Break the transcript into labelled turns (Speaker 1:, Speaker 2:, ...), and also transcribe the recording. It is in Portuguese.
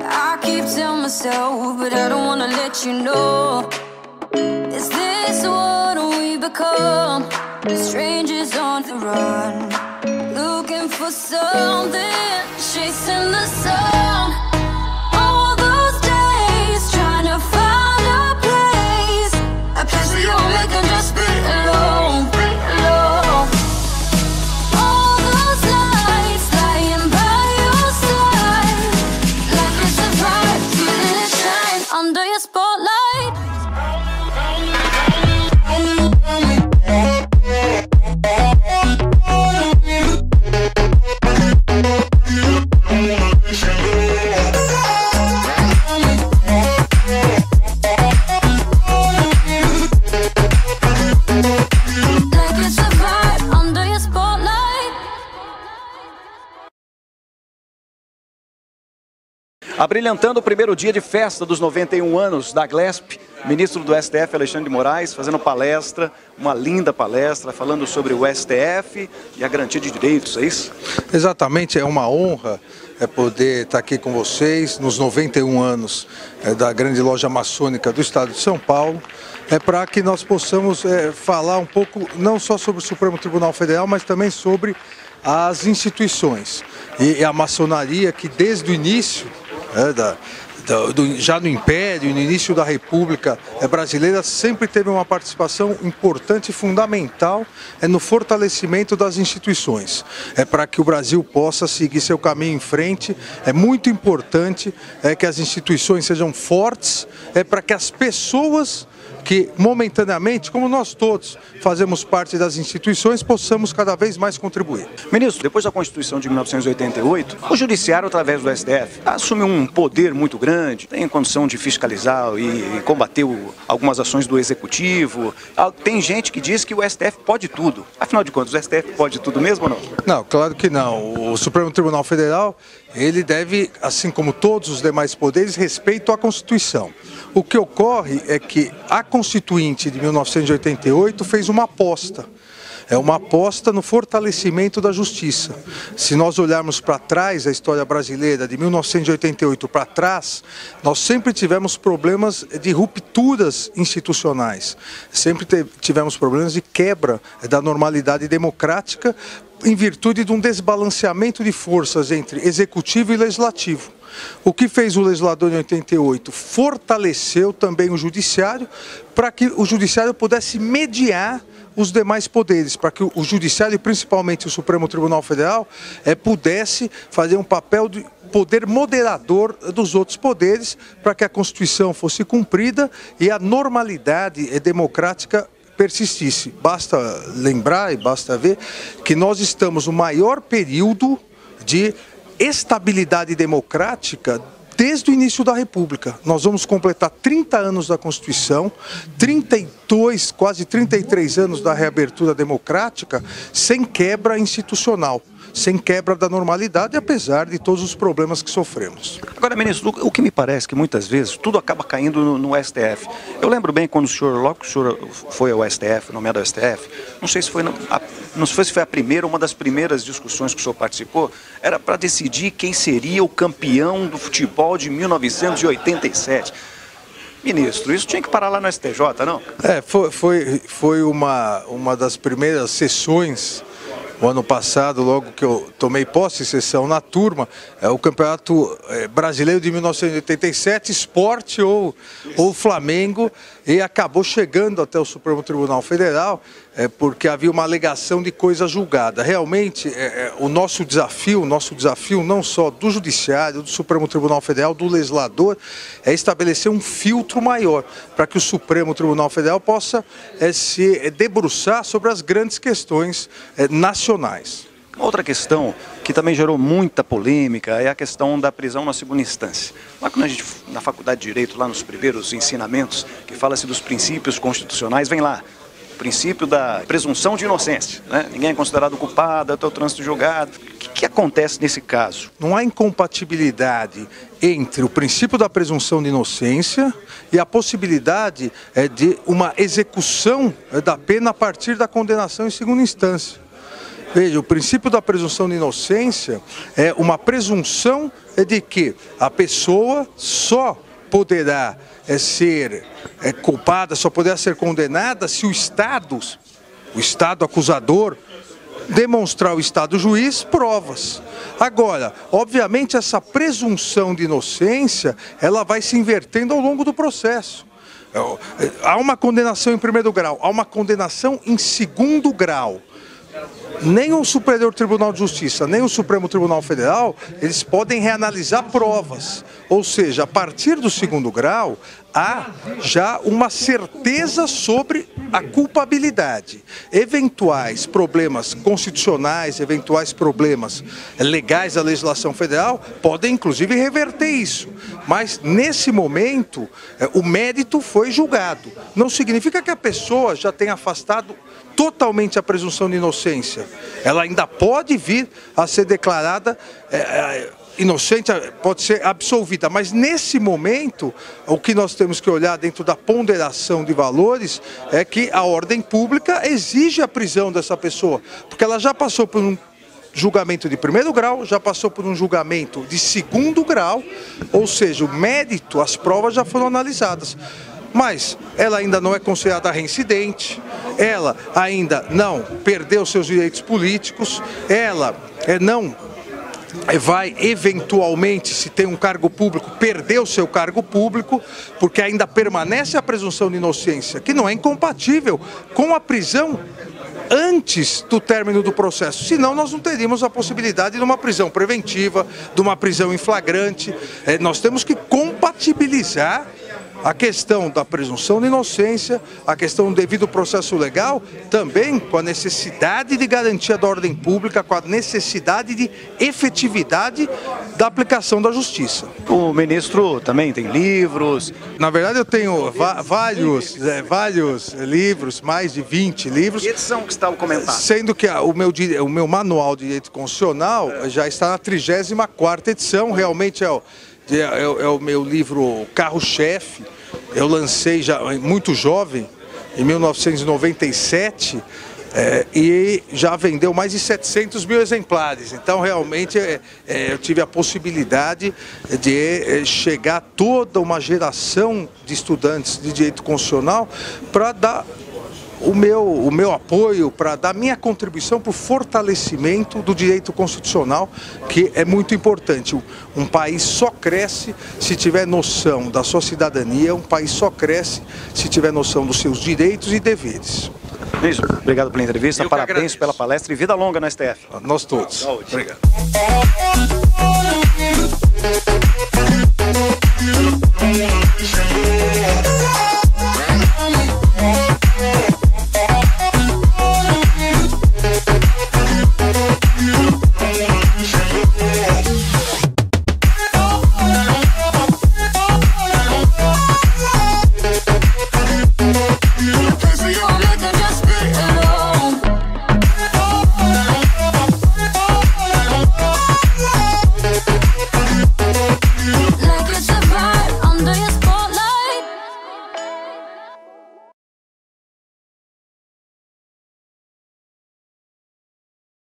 Speaker 1: I keep telling myself, but I don't wanna let you know. Is this what we become? Strangers on the run, looking for something, chasing the sun. All those days trying to find a place where you make them just be alone. All those nights lying by your side, like it's a bright, feeling it shine under your spotlight.
Speaker 2: Abrilhantando o primeiro dia de festa dos 91 anos da Glesp, ministro do STF, Alexandre de Moraes, fazendo palestra, uma linda palestra, falando sobre o STF e a garantia de direitos, é isso?
Speaker 3: Exatamente, é uma honra poder estar aqui com vocês nos 91 anos da grande loja maçônica do estado de São Paulo, para que nós possamos falar um pouco, não só sobre o Supremo Tribunal Federal, mas também sobre as instituições e a maçonaria que desde o início, já no Império, no início da República Brasileira, sempre teve uma participação importante e fundamental no fortalecimento das instituições. Para que o Brasil possa seguir seu caminho em frente, é muito importante que as instituições sejam fortes, para que as pessoas que momentaneamente, como nós todos fazemos parte das instituições, possamos cada vez mais contribuir.
Speaker 2: Ministro, depois da Constituição de 1988, o Judiciário, através do STF, assume um poder muito grande, tem condição de fiscalizar e combater algumas ações do Executivo. Tem gente que diz que o STF pode tudo. Afinal de contas, o STF pode tudo mesmo ou não?
Speaker 3: Não, claro que não. O Supremo Tribunal Federal, ele deve, assim como todos os demais poderes, respeito à Constituição. O que ocorre é que a Constituinte de 1988 fez uma aposta. É uma aposta no fortalecimento da justiça. Se nós olharmos para trás, a história brasileira de 1988 para trás, nós sempre tivemos problemas de rupturas institucionais. Sempre tivemos problemas de quebra da normalidade democrática em virtude de um desbalanceamento de forças entre executivo e legislativo. O que fez o legislador em 88? Fortaleceu também o judiciário para que o judiciário pudesse mediar os demais poderes, para que o judiciário e principalmente o Supremo Tribunal Federal pudesse fazer um papel de poder moderador dos outros poderes para que a Constituição fosse cumprida e a normalidade democrática persistisse. Basta lembrar e basta ver que nós estamos no maior período de estabilidade democrática desde o início da República. Nós vamos completar 30 anos da Constituição, 32, quase 33 anos da reabertura democrática, sem quebra institucional, sem quebra da normalidade, apesar de todos os problemas que sofremos.
Speaker 2: Agora, ministro, o que me parece que muitas vezes tudo acaba caindo no STF. Eu lembro bem quando logo que o senhor foi ao STF, nomeado ao STF, não sei se foi a primeira, uma das primeiras discussões que o senhor participou, era para decidir quem seria o campeão do futebol de 1987. Ministro, isso tinha que parar lá no STJ, não?
Speaker 3: Foi uma das primeiras sessões. O ano passado, logo que eu tomei posse, sessão na turma, o Campeonato Brasileiro de 1987, Sport ou Flamengo, e acabou chegando até o Supremo Tribunal Federal, porque havia uma alegação de coisa julgada. Realmente, o nosso desafio não só do Judiciário, do Supremo Tribunal Federal, do legislador, é estabelecer um filtro maior, para que o Supremo Tribunal Federal possa se debruçar sobre as grandes questões nacionais.
Speaker 2: Outra questão que também gerou muita polêmica é a questão da prisão na segunda instância. Lá quando a gente, na Faculdade de Direito, lá nos primeiros ensinamentos, que fala-se dos princípios constitucionais, vem lá, o princípio da presunção de inocência, né? Ninguém é considerado culpado até o trânsito julgado. O que acontece nesse caso?
Speaker 3: Não há incompatibilidade entre o princípio da presunção de inocência e a possibilidade de uma execução da pena a partir da condenação em segunda instância. Veja, o princípio da presunção de inocência é uma presunção de que a pessoa só poderá ser culpada, só poderá ser condenada se o Estado acusador, demonstrar ao Estado juiz provas. Agora, obviamente, essa presunção de inocência, ela vai se invertendo ao longo do processo. Há uma condenação em primeiro grau, há uma condenação em segundo grau. Nem o Superior Tribunal de Justiça, nem o Supremo Tribunal Federal, eles podem reanalisar provas. Ou seja, a partir do segundo grau, há já uma certeza sobre a culpabilidade. Eventuais problemas constitucionais, eventuais problemas legais da legislação federal, podem inclusive reverter isso. Mas, nesse momento, o mérito foi julgado. Não significa que a pessoa já tenha afastado totalmente a presunção de inocência. Ela ainda pode vir a ser declarada inocente, pode ser absolvida, mas nesse momento o que nós temos que olhar dentro da ponderação de valores é que a ordem pública exige a prisão dessa pessoa, porque ela já passou por um julgamento de primeiro grau, já passou por um julgamento de segundo grau, ou seja, o mérito, as provas já foram analisadas. Mas ela ainda não é considerada reincidente, ela ainda não perdeu seus direitos políticos, ela não vai eventualmente, se tem um cargo público, perder o seu cargo público, porque ainda permanece a presunção de inocência, que não é incompatível com a prisão antes do término do processo. Senão nós não teríamos a possibilidade de uma prisão preventiva, de uma prisão em flagrante. Nós temos que compatibilizar a questão da presunção de inocência, a questão do devido processo legal, também com a necessidade de garantia da ordem pública, com a necessidade de efetividade da aplicação da justiça.
Speaker 2: O ministro também tem livros.
Speaker 3: Na verdade, eu tenho vários livros, mais de 20 livros.
Speaker 2: Que edição que está o comentário?
Speaker 3: Sendo que o meu manual de direito constitucional já está na 34ª edição, realmente é o meu livro carro-chefe. Eu lancei já muito jovem, em 1997, e já vendeu mais de 700 mil exemplares. Então, realmente, eu tive a possibilidade de chegar a toda uma geração de estudantes de direito constitucional para dar o meu apoio, para dar minha contribuição para o fortalecimento do direito constitucional, que é muito importante. Um país só cresce se tiver noção da sua cidadania, um país só cresce se tiver noção dos seus direitos e deveres.
Speaker 2: Ministro, obrigado pela entrevista, parabéns pela palestra e vida longa no STF.
Speaker 3: Nós todos.
Speaker 2: Saúde.
Speaker 3: Obrigado.